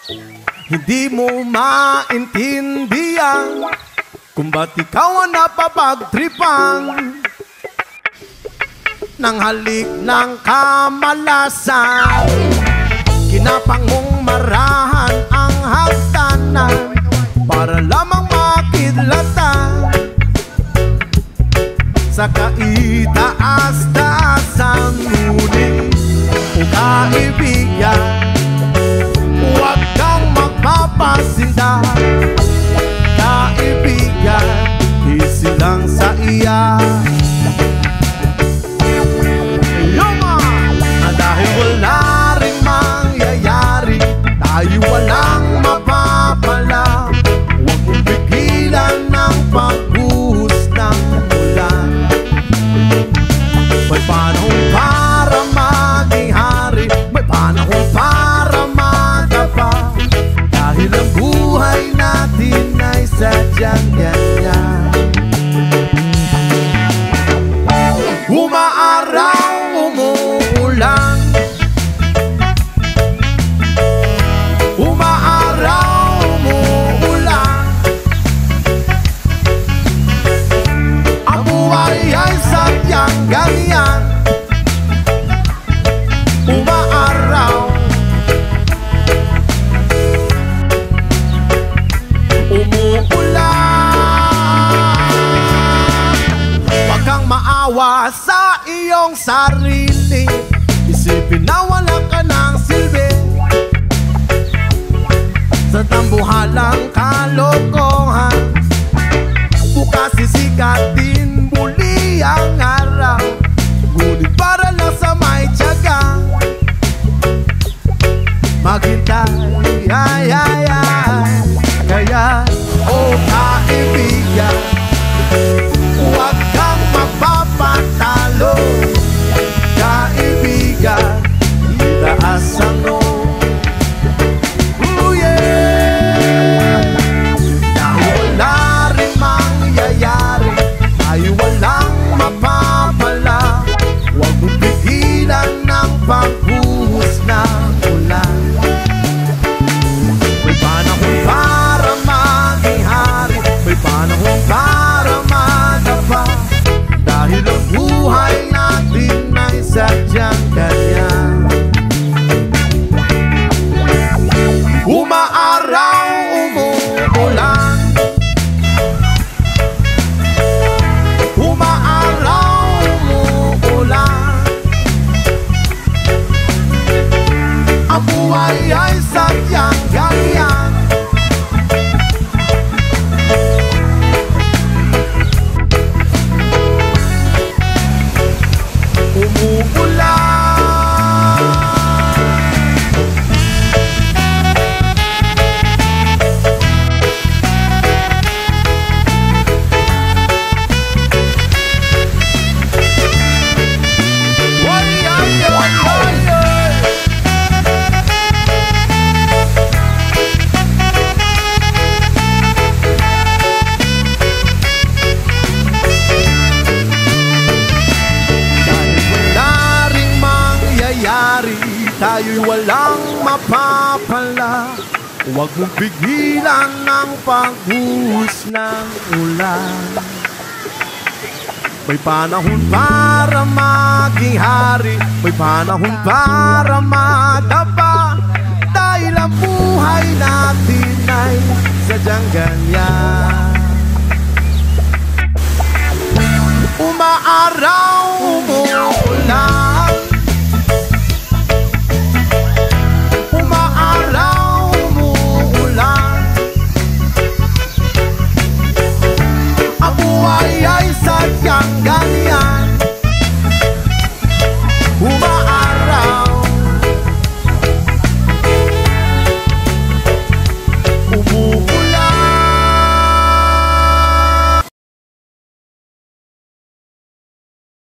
Hindi mo maintindihan kung ba't ikaw ang napapagtripan ng halik ng kamalasan. Kinapang mong marahan ang hagdanan para lamang makidlatan sa kaitaas-taasan. Ngunit o kaibigan, huwag kang magpapasinda. Kaibigan, isilang sa iya. Dahil wala ring mangyayari, tayo walang mapapala. Huwag mong pigilan ng pagbuhos ng ulan. May panahon para maging hari, may panahon para madapa. Dahil ang buhay natin ay sadyang ganyan. Umaaraw, umuulan, umaaraw, umuulan. Ang buhay ay sadyang ganyan. Umaaraw, umuulan. Huwag kang maawa sa iyong sarili, isipin na wala ka ng silbi sa tambuhalang kalokohan. Bukas sisikat din muli ang araw, ngunit para lang sa may tiyaga maghintay, ay, ay, ay. Kaya, oh kaibigan, huwag kang magpapatalo. Kaibigan, itaas ang noo. Oh yeah. Dahil wala rin mangyayari, tayo walang mapapala. Huwag mong pigilan ng pagbuhos ng ulan. May panahon para maging hari, may panahon para madapa. Dahil ang buhay natin ay sadyang ganyan. Umaaraw, umuulan, umaaraw, umuulan. Ang buhay ay sadyang ganyan. Tayo'y walang mapapala. Huwag mong pigilan ng pagbuhos ng ulan. May panahon para maging hari, may panahon para madapa. Dahil ang buhay natin ay sadyang ganyan. Umaaraw,